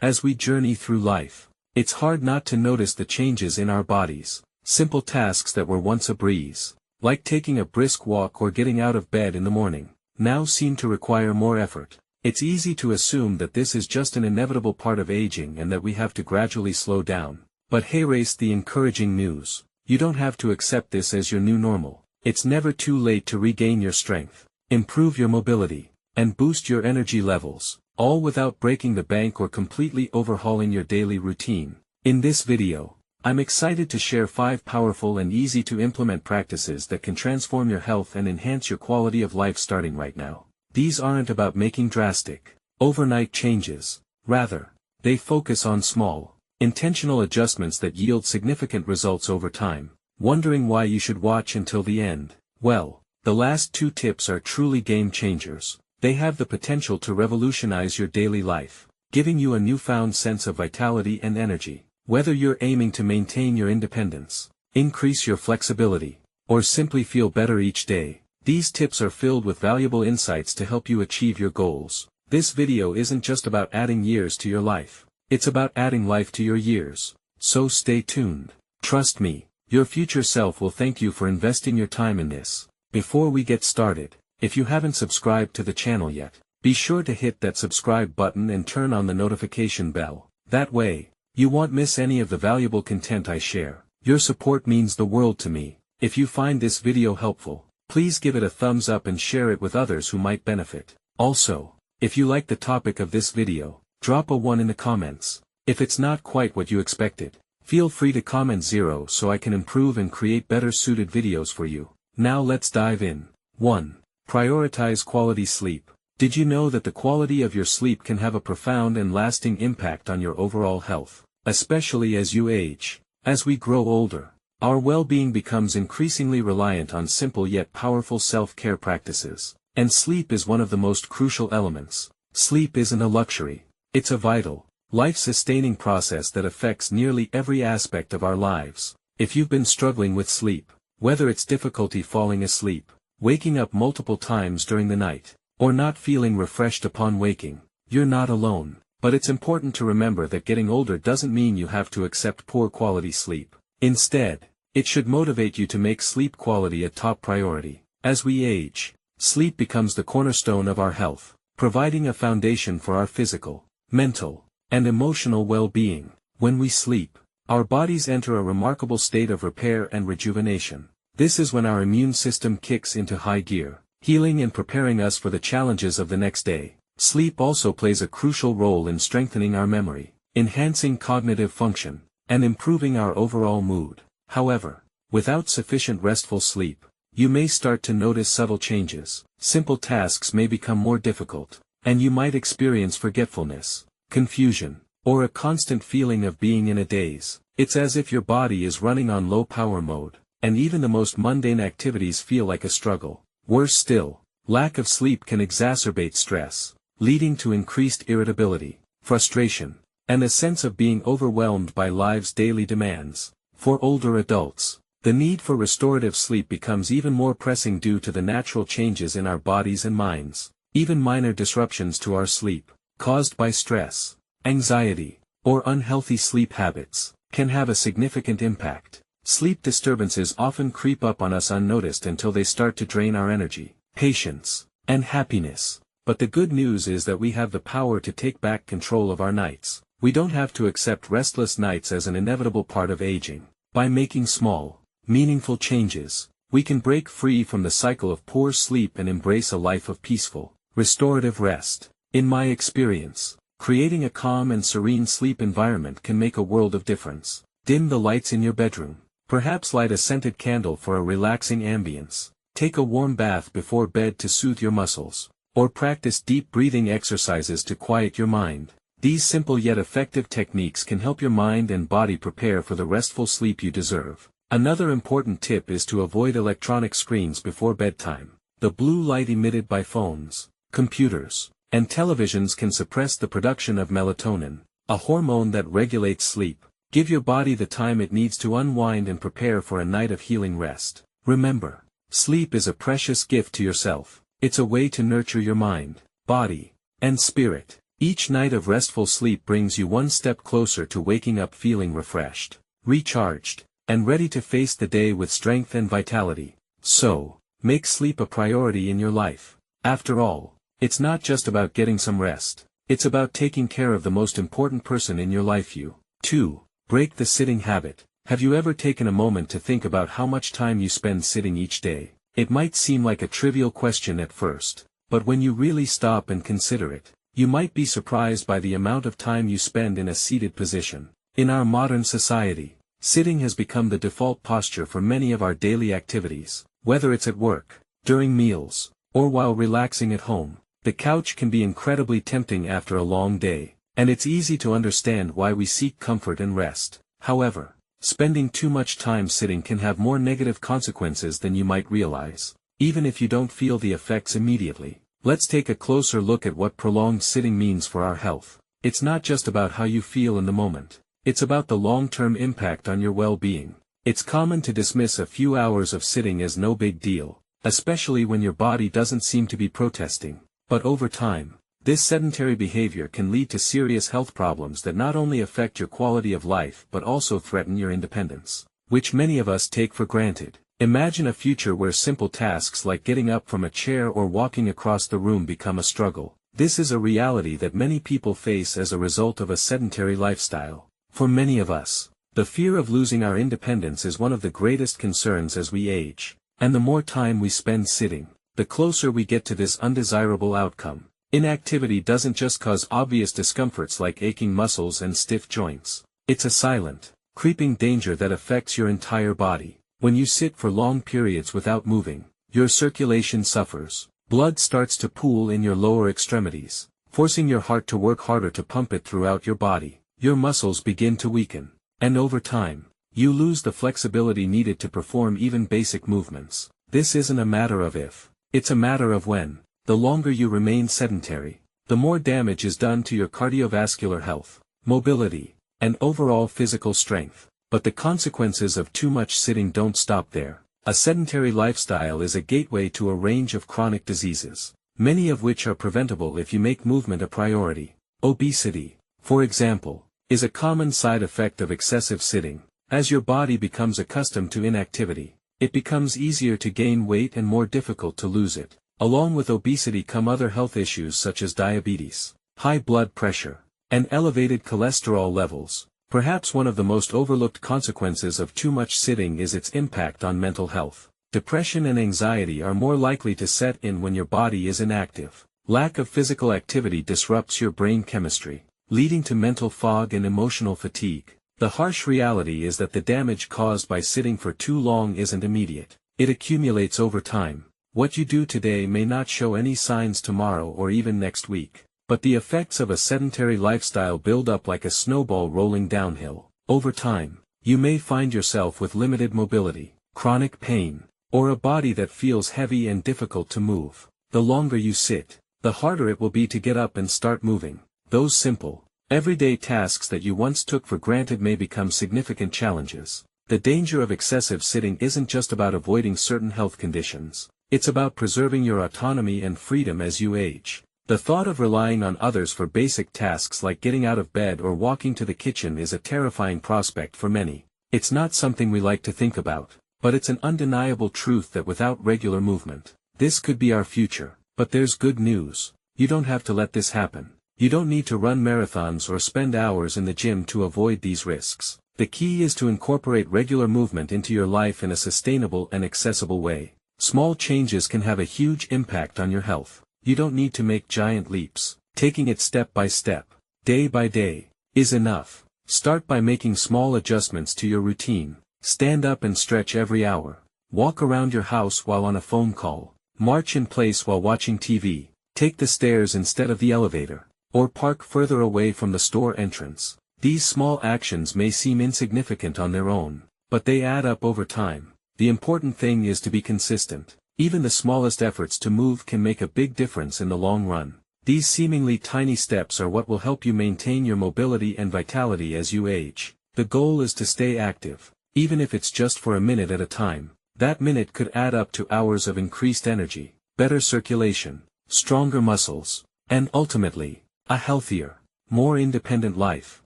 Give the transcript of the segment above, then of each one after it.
As we journey through life, it's hard not to notice the changes in our bodies. Simple tasks that were once a breeze, like taking a brisk walk or getting out of bed in the morning, now seem to require more effort. It's easy to assume that this is just an inevitable part of aging and that we have to gradually slow down. But here's the encouraging news. You don't have to accept this as your new normal. It's never too late to regain your strength, improve your mobility, and boost your energy levels, all without breaking the bank or completely overhauling your daily routine. In this video, I'm excited to share 5 powerful and easy-to-implement practices that can transform your health and enhance your quality of life starting right now. These aren't about making drastic, overnight changes. Rather, they focus on small, intentional adjustments that yield significant results over time. Wondering why you should watch until the end? Well, the last 2 tips are truly game changers. They have the potential to revolutionize your daily life, giving you a newfound sense of vitality and energy. Whether you're aiming to maintain your independence, increase your flexibility, or simply feel better each day, these tips are filled with valuable insights to help you achieve your goals. This video isn't just about adding years to your life, it's about adding life to your years. So stay tuned. Trust me, your future self will thank you for investing your time in this. Before we get started, if you haven't subscribed to the channel yet, be sure to hit that subscribe button and turn on the notification bell. That way, you won't miss any of the valuable content I share. Your support means the world to me. If you find this video helpful, please give it a thumbs up and share it with others who might benefit. Also, if you like the topic of this video, drop a 1 in the comments. If it's not quite what you expected, feel free to comment 0 so I can improve and create better suited videos for you. Now let's dive in. 1. Prioritize quality sleep. Did you know that the quality of your sleep can have a profound and lasting impact on your overall health, especially as you age? As we grow older, our well-being becomes increasingly reliant on simple yet powerful self-care practices, and sleep is one of the most crucial elements. Sleep isn't a luxury, it's a vital, life-sustaining process that affects nearly every aspect of our lives. If you've been struggling with sleep, whether it's difficulty falling asleep, waking up multiple times during the night, or not feeling refreshed upon waking, you're not alone. But it's important to remember that getting older doesn't mean you have to accept poor quality sleep. Instead, it should motivate you to make sleep quality a top priority. As we age, sleep becomes the cornerstone of our health, providing a foundation for our physical, mental, and emotional well-being. When we sleep, our bodies enter a remarkable state of repair and rejuvenation. This is when our immune system kicks into high gear, healing and preparing us for the challenges of the next day. Sleep also plays a crucial role in strengthening our memory, enhancing cognitive function, and improving our overall mood. However, without sufficient restful sleep, you may start to notice subtle changes. Simple tasks may become more difficult, and you might experience forgetfulness, confusion, or a constant feeling of being in a daze. It's as if your body is running on low power mode, and even the most mundane activities feel like a struggle. Worse still, lack of sleep can exacerbate stress, leading to increased irritability, frustration, and a sense of being overwhelmed by life's daily demands. For older adults, the need for restorative sleep becomes even more pressing due to the natural changes in our bodies and minds. Even minor disruptions to our sleep, caused by stress, anxiety, or unhealthy sleep habits, can have a significant impact. Sleep disturbances often creep up on us unnoticed until they start to drain our energy, patience, and happiness. But the good news is that we have the power to take back control of our nights. We don't have to accept restless nights as an inevitable part of aging. By making small, meaningful changes, we can break free from the cycle of poor sleep and embrace a life of peaceful, restorative rest. In my experience, creating a calm and serene sleep environment can make a world of difference. Dim the lights in your bedroom. Perhaps light a scented candle for a relaxing ambience. Take a warm bath before bed to soothe your muscles. Or practice deep breathing exercises to quiet your mind. These simple yet effective techniques can help your mind and body prepare for the restful sleep you deserve. Another important tip is to avoid electronic screens before bedtime. The blue light emitted by phones, computers, and televisions can suppress the production of melatonin, a hormone that regulates sleep. Give your body the time it needs to unwind and prepare for a night of healing rest. Remember, sleep is a precious gift to yourself. It's a way to nurture your mind, body, and spirit. Each night of restful sleep brings you one step closer to waking up feeling refreshed, recharged, and ready to face the day with strength and vitality. So, make sleep a priority in your life. After all, it's not just about getting some rest. It's about taking care of the most important person in your life. 2. Break the sitting habit. Have you ever taken a moment to think about how much time you spend sitting each day? It might seem like a trivial question at first, but when you really stop and consider it, you might be surprised by the amount of time you spend in a seated position. In our modern society, sitting has become the default posture for many of our daily activities. Whether it's at work, during meals, or while relaxing at home, the couch can be incredibly tempting after a long day, and it's easy to understand why we seek comfort and rest. However, spending too much time sitting can have more negative consequences than you might realize, even if you don't feel the effects immediately. Let's take a closer look at what prolonged sitting means for our health. It's not just about how you feel in the moment. It's about the long-term impact on your well-being. It's common to dismiss a few hours of sitting as no big deal, especially when your body doesn't seem to be protesting. But over time, this sedentary behavior can lead to serious health problems that not only affect your quality of life but also threaten your independence, which many of us take for granted. Imagine a future where simple tasks like getting up from a chair or walking across the room become a struggle. This is a reality that many people face as a result of a sedentary lifestyle. For many of us, the fear of losing our independence is one of the greatest concerns as we age, and the more time we spend sitting, the closer we get to this undesirable outcome. Inactivity doesn't just cause obvious discomforts like aching muscles and stiff joints. It's a silent, creeping danger that affects your entire body. When you sit for long periods without moving, your circulation suffers. Blood starts to pool in your lower extremities, forcing your heart to work harder to pump it throughout your body. Your muscles begin to weaken, and over time, you lose the flexibility needed to perform even basic movements. This isn't a matter of if, it's a matter of when. The longer you remain sedentary, the more damage is done to your cardiovascular health, mobility, and overall physical strength. But the consequences of too much sitting don't stop there. A sedentary lifestyle is a gateway to a range of chronic diseases, many of which are preventable if you make movement a priority. Obesity, for example, is a common side effect of excessive sitting. As your body becomes accustomed to inactivity, it becomes easier to gain weight and more difficult to lose it. Along with obesity come other health issues such as diabetes, high blood pressure, and elevated cholesterol levels. Perhaps one of the most overlooked consequences of too much sitting is its impact on mental health. Depression and anxiety are more likely to set in when your body is inactive. Lack of physical activity disrupts your brain chemistry, leading to mental fog and emotional fatigue. The harsh reality is that the damage caused by sitting for too long isn't immediate. It accumulates over time. What you do today may not show any signs tomorrow or even next week, but the effects of a sedentary lifestyle build up like a snowball rolling downhill. Over time, you may find yourself with limited mobility, chronic pain, or a body that feels heavy and difficult to move. The longer you sit, the harder it will be to get up and start moving. Those simple, everyday tasks that you once took for granted may become significant challenges. The danger of excessive sitting isn't just about avoiding certain health conditions. It's about preserving your autonomy and freedom as you age. The thought of relying on others for basic tasks like getting out of bed or walking to the kitchen is a terrifying prospect for many. It's not something we like to think about, but it's an undeniable truth that without regular movement, this could be our future. But there's good news. You don't have to let this happen. You don't need to run marathons or spend hours in the gym to avoid these risks. The key is to incorporate regular movement into your life in a sustainable and accessible way. Small changes can have a huge impact on your health. You don't need to make giant leaps. Taking it step by step, day by day, is enough. Start by making small adjustments to your routine. Stand up and stretch every hour. Walk around your house while on a phone call. March in place while watching TV. Take the stairs instead of the elevator. Or park further away from the store entrance. These small actions may seem insignificant on their own, but they add up over time. The important thing is to be consistent. Even the smallest efforts to move can make a big difference in the long run. These seemingly tiny steps are what will help you maintain your mobility and vitality as you age. The goal is to stay active, even if it's just for a minute at a time. That minute could add up to hours of increased energy, better circulation, stronger muscles, and ultimately, a healthier, more independent life.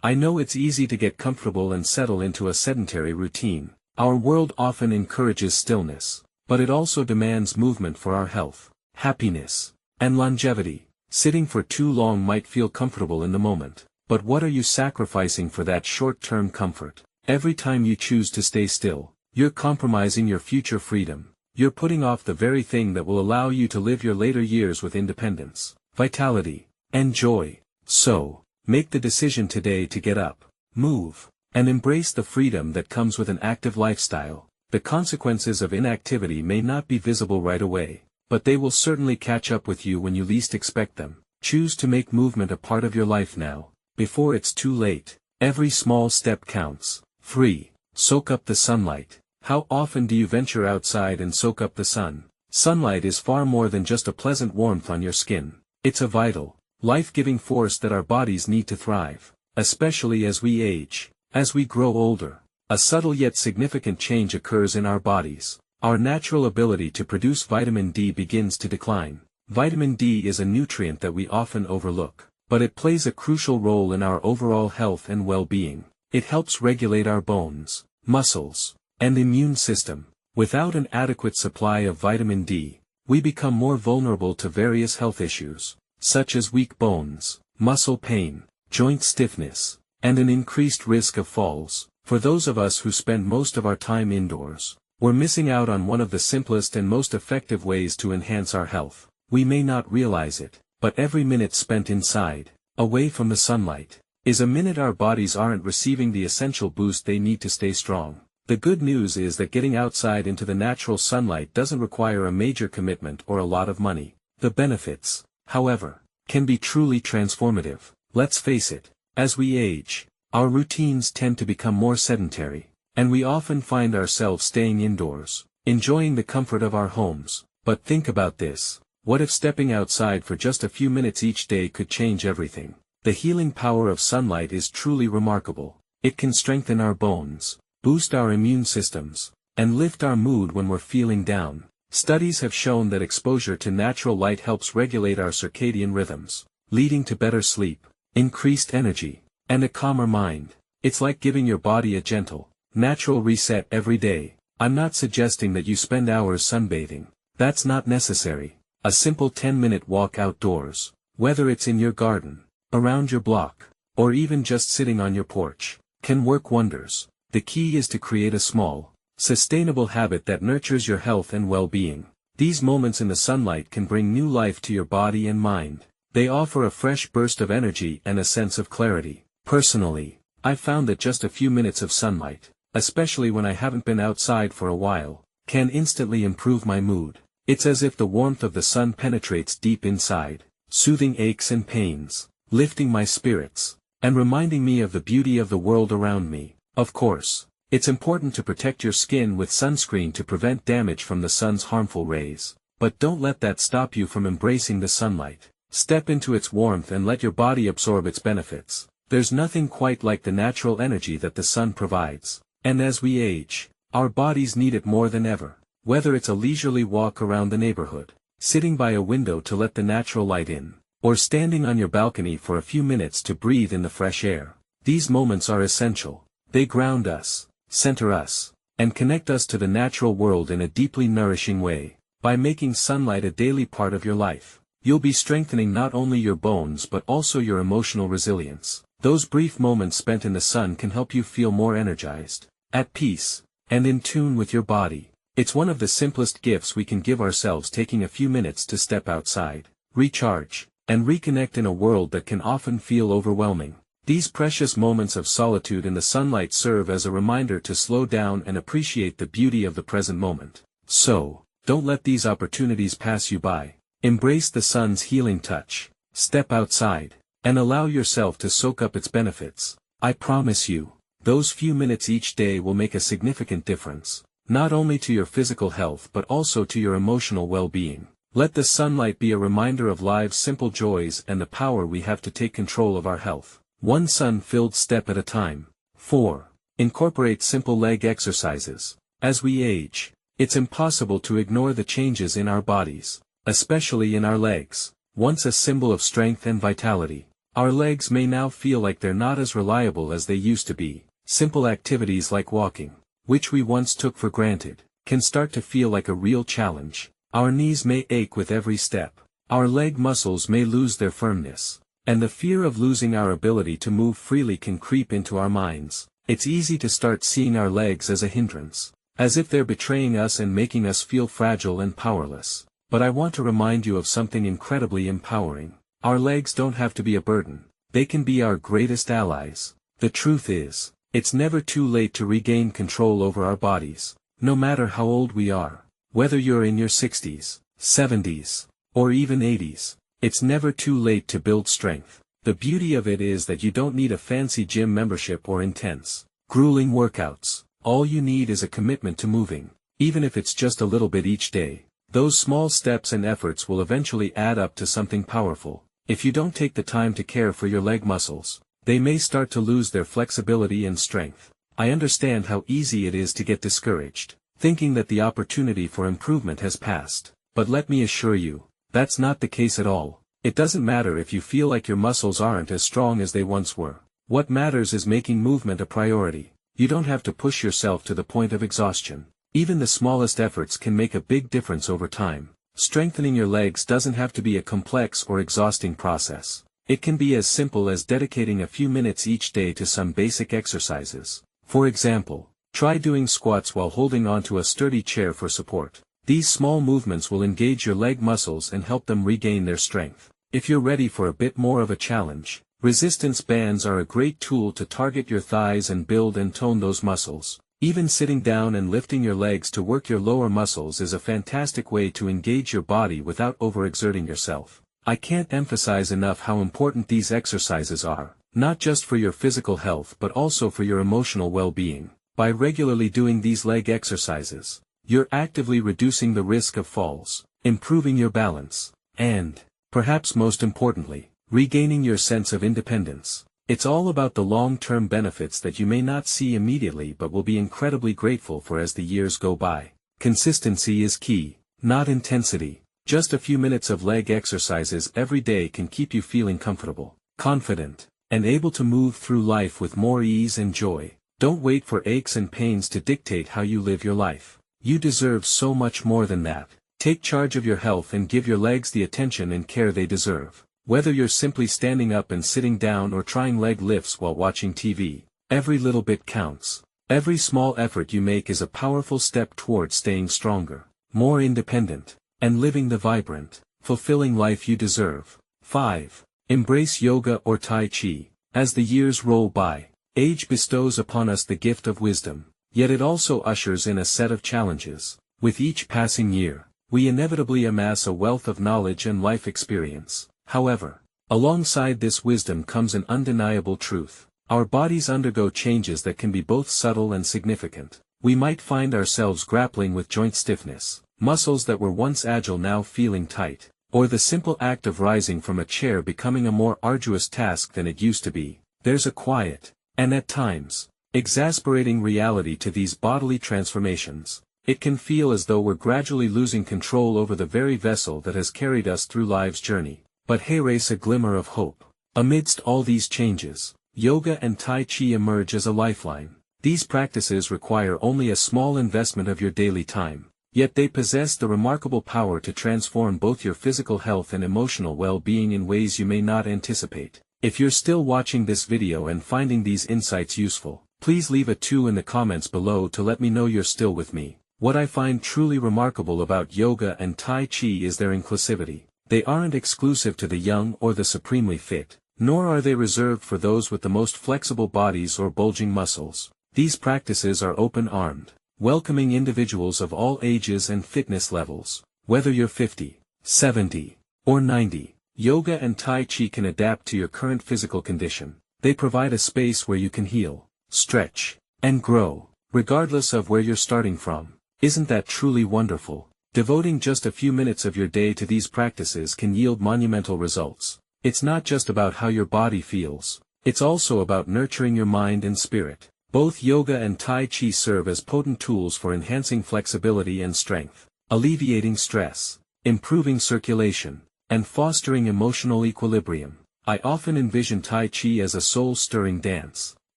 I know it's easy to get comfortable and settle into a sedentary routine. Our world often encourages stillness, but it also demands movement for our health, happiness, and longevity. Sitting for too long might feel comfortable in the moment, but what are you sacrificing for that short-term comfort? Every time you choose to stay still, you're compromising your future freedom. You're putting off the very thing that will allow you to live your later years with independence, vitality, and joy. So, make the decision today to get up, move, and embrace the freedom that comes with an active lifestyle. The consequences of inactivity may not be visible right away, but they will certainly catch up with you when you least expect them. Choose to make movement a part of your life now, before it's too late. Every small step counts. 3. Soak up the sunlight. How often do you venture outside and soak up the sun? Sunlight is far more than just a pleasant warmth on your skin. It's a vital, life-giving force that our bodies need to thrive, especially as we age. As we grow older, a subtle yet significant change occurs in our bodies. Our natural ability to produce vitamin D begins to decline. Vitamin D is a nutrient that we often overlook, but it plays a crucial role in our overall health and well-being. It helps regulate our bones, muscles, and immune system. Without an adequate supply of vitamin D, we become more vulnerable to various health issues, such as weak bones, muscle pain, joint stiffness, and an increased risk of falls. For those of us who spend most of our time indoors, we're missing out on one of the simplest and most effective ways to enhance our health. We may not realize it, but every minute spent inside, away from the sunlight, is a minute our bodies aren't receiving the essential boost they need to stay strong. The good news is that getting outside into the natural sunlight doesn't require a major commitment or a lot of money. The benefits, however, can be truly transformative. Let's face it, as we age, our routines tend to become more sedentary, and we often find ourselves staying indoors, enjoying the comfort of our homes. But think about this. What if stepping outside for just a few minutes each day could change everything? The healing power of sunlight is truly remarkable. It can strengthen our bones, boost our immune systems, and lift our mood when we're feeling down. Studies have shown that exposure to natural light helps regulate our circadian rhythms, leading to better sleep, increased energy, and a calmer mind. It's like giving your body a gentle, natural reset every day. I'm not suggesting that you spend hours sunbathing. That's not necessary. A simple 10-minute walk outdoors, whether it's in your garden, around your block, or even just sitting on your porch, can work wonders. The key is to create a small, sustainable habit that nurtures your health and well-being. These moments in the sunlight can bring new life to your body and mind. They offer a fresh burst of energy and a sense of clarity. Personally, I've found that just a few minutes of sunlight, especially when I haven't been outside for a while, can instantly improve my mood. It's as if the warmth of the sun penetrates deep inside, soothing aches and pains, lifting my spirits, and reminding me of the beauty of the world around me. Of course, it's important to protect your skin with sunscreen to prevent damage from the sun's harmful rays. But don't let that stop you from embracing the sunlight. Step into its warmth and let your body absorb its benefits. There's nothing quite like the natural energy that the sun provides. And as we age, our bodies need it more than ever. Whether it's a leisurely walk around the neighborhood, sitting by a window to let the natural light in, or standing on your balcony for a few minutes to breathe in the fresh air, these moments are essential. They ground us, center us, and connect us to the natural world in a deeply nourishing way. By making sunlight a daily part of your life, you'll be strengthening not only your bones but also your emotional resilience. Those brief moments spent in the sun can help you feel more energized, at peace, and in tune with your body. It's one of the simplest gifts we can give ourselves, taking a few minutes to step outside, recharge, and reconnect in a world that can often feel overwhelming. These precious moments of solitude in the sunlight serve as a reminder to slow down and appreciate the beauty of the present moment. So, don't let these opportunities pass you by. Embrace the sun's healing touch, step outside, and allow yourself to soak up its benefits. I promise you, those few minutes each day will make a significant difference, not only to your physical health but also to your emotional well-being. Let the sunlight be a reminder of life's simple joys and the power we have to take control of our health, one sun-filled step at a time. 4. Incorporate simple leg exercises. As we age, it's impossible to ignore the changes in our bodies, especially in our legs, once a symbol of strength and vitality. Our legs may now feel like they're not as reliable as they used to be. Simple activities like walking, which we once took for granted, can start to feel like a real challenge. Our knees may ache with every step. Our leg muscles may lose their firmness. And the fear of losing our ability to move freely can creep into our minds. It's easy to start seeing our legs as a hindrance, as if they're betraying us and making us feel fragile and powerless. But I want to remind you of something incredibly empowering. Our legs don't have to be a burden. They can be our greatest allies. The truth is, it's never too late to regain control over our bodies, no matter how old we are. Whether you're in your 60s, 70s, or even 80s, it's never too late to build strength. The beauty of it is that you don't need a fancy gym membership or intense, grueling workouts. All you need is a commitment to moving, even if it's just a little bit each day. Those small steps and efforts will eventually add up to something powerful. If you don't take the time to care for your leg muscles, they may start to lose their flexibility and strength. I understand how easy it is to get discouraged, thinking that the opportunity for improvement has passed. But let me assure you, that's not the case at all. It doesn't matter if you feel like your muscles aren't as strong as they once were. What matters is making movement a priority. You don't have to push yourself to the point of exhaustion. Even the smallest efforts can make a big difference over time. Strengthening your legs doesn't have to be a complex or exhausting process. It can be as simple as dedicating a few minutes each day to some basic exercises. For example, try doing squats while holding onto a sturdy chair for support. These small movements will engage your leg muscles and help them regain their strength. If you're ready for a bit more of a challenge, resistance bands are a great tool to target your thighs and build and tone those muscles. Even sitting down and lifting your legs to work your lower muscles is a fantastic way to engage your body without overexerting yourself. I can't emphasize enough how important these exercises are, not just for your physical health but also for your emotional well-being. By regularly doing these leg exercises, you're actively reducing the risk of falls, improving your balance, and, perhaps most importantly, regaining your sense of independence. It's all about the long-term benefits that you may not see immediately but will be incredibly grateful for as the years go by. Consistency is key, not intensity. Just a few minutes of leg exercises every day can keep you feeling comfortable, confident, and able to move through life with more ease and joy. Don't wait for aches and pains to dictate how you live your life. You deserve so much more than that. Take charge of your health and give your legs the attention and care they deserve. Whether you're simply standing up and sitting down or trying leg lifts while watching TV, every little bit counts. Every small effort you make is a powerful step toward staying stronger, more independent, and living the vibrant, fulfilling life you deserve. 5. Embrace yoga or Tai Chi. As the years roll by, age bestows upon us the gift of wisdom, yet it also ushers in a set of challenges. With each passing year, we inevitably amass a wealth of knowledge and life experience. However, alongside this wisdom comes an undeniable truth. Our bodies undergo changes that can be both subtle and significant. We might find ourselves grappling with joint stiffness, muscles that were once agile now feeling tight, or the simple act of rising from a chair becoming a more arduous task than it used to be. There's a quiet, and at times, exasperating reality to these bodily transformations. It can feel as though we're gradually losing control over the very vessel that has carried us through life's journey. But here's a glimmer of hope. Amidst all these changes, yoga and Tai Chi emerge as a lifeline. These practices require only a small investment of your daily time, yet they possess the remarkable power to transform both your physical health and emotional well-being in ways you may not anticipate. If you're still watching this video and finding these insights useful, please leave a 2 in the comments below to let me know you're still with me. What I find truly remarkable about yoga and Tai Chi is their inclusivity. They aren't exclusive to the young or the supremely fit, nor are they reserved for those with the most flexible bodies or bulging muscles. These practices are open-armed, welcoming individuals of all ages and fitness levels. Whether you're 50, 70, or 90, yoga and Tai Chi can adapt to your current physical condition. They provide a space where you can heal, stretch, and grow, regardless of where you're starting from. Isn't that truly wonderful? Devoting just a few minutes of your day to these practices can yield monumental results. It's not just about how your body feels, it's also about nurturing your mind and spirit. Both yoga and Tai Chi serve as potent tools for enhancing flexibility and strength, alleviating stress, improving circulation, and fostering emotional equilibrium. I often envision Tai Chi as a soul-stirring dance.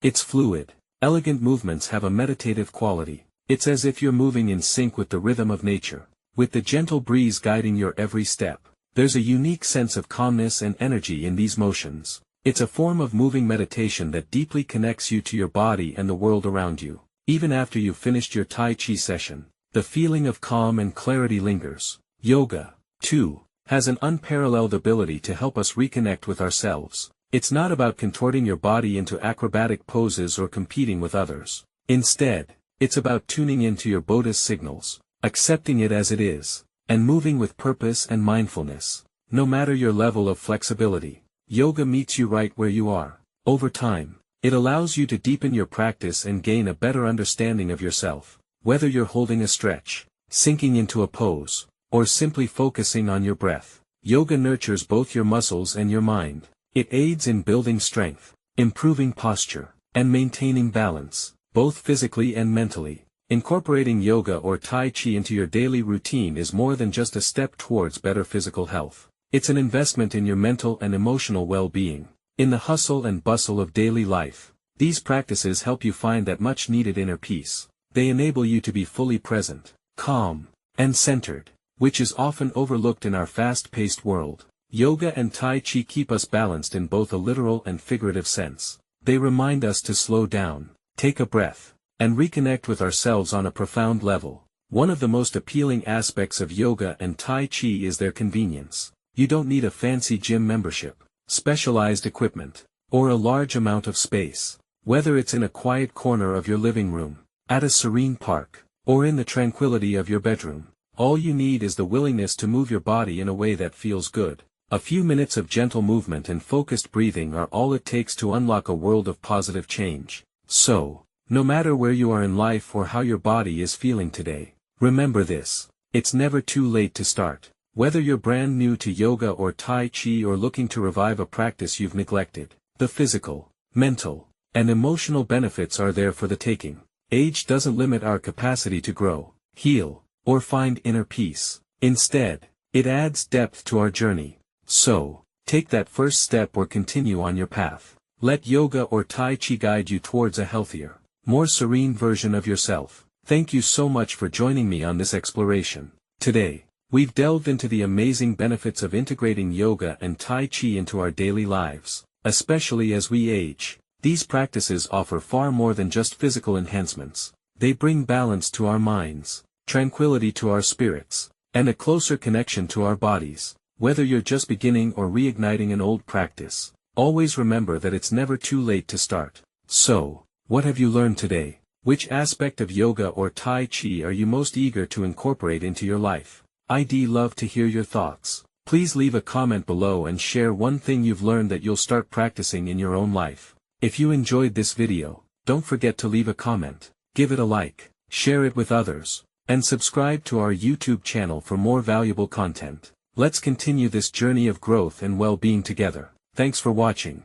Its fluid, elegant movements have a meditative quality. It's as if you're moving in sync with the rhythm of nature, with the gentle breeze guiding your every step. There's a unique sense of calmness and energy in these motions. It's a form of moving meditation that deeply connects you to your body and the world around you. Even after you've finished your Tai Chi session, the feeling of calm and clarity lingers. Yoga, too, has an unparalleled ability to help us reconnect with ourselves. It's not about contorting your body into acrobatic poses or competing with others. Instead, it's about tuning into your body's signals, accepting it as it is, and moving with purpose and mindfulness. No matter your level of flexibility, yoga meets you right where you are. Over time, it allows you to deepen your practice and gain a better understanding of yourself. Whether you're holding a stretch, sinking into a pose, or simply focusing on your breath, yoga nurtures both your muscles and your mind. It aids in building strength, improving posture, and maintaining balance, both physically and mentally. Incorporating yoga or Tai Chi into your daily routine is more than just a step towards better physical health. It's an investment in your mental and emotional well-being. In the hustle and bustle of daily life, these practices help you find that much-needed inner peace. They enable you to be fully present, calm, and centered, which is often overlooked in our fast-paced world. Yoga and Tai Chi keep us balanced in both a literal and figurative sense. They remind us to slow down, take a breath, and reconnect with ourselves on a profound level. One of the most appealing aspects of yoga and Tai Chi is their convenience. You don't need a fancy gym membership, specialized equipment, or a large amount of space. Whether it's in a quiet corner of your living room, at a serene park, or in the tranquility of your bedroom, all you need is the willingness to move your body in a way that feels good. A few minutes of gentle movement and focused breathing are all it takes to unlock a world of positive change. So, no matter where you are in life or how your body is feeling today, remember this: it's never too late to start. Whether you're brand new to yoga or Tai Chi or looking to revive a practice you've neglected, the physical, mental, and emotional benefits are there for the taking. Age doesn't limit our capacity to grow, heal, or find inner peace. Instead, it adds depth to our journey. So, take that first step or continue on your path. Let yoga or Tai Chi guide you towards a healthier, more serene version of yourself. Thank you so much for joining me on this exploration. Today, we've delved into the amazing benefits of integrating yoga and Tai Chi into our daily lives. Especially as we age, these practices offer far more than just physical enhancements. They bring balance to our minds, tranquility to our spirits, and a closer connection to our bodies. Whether you're just beginning or reigniting an old practice, always remember that it's never too late to start. So, what have you learned today? Which aspect of yoga or Tai Chi are you most eager to incorporate into your life? I'd love to hear your thoughts. Please leave a comment below and share one thing you've learned that you'll start practicing in your own life. If you enjoyed this video, don't forget to leave a comment, give it a like, share it with others, and subscribe to our YouTube channel for more valuable content. Let's continue this journey of growth and well-being together. Thanks for watching.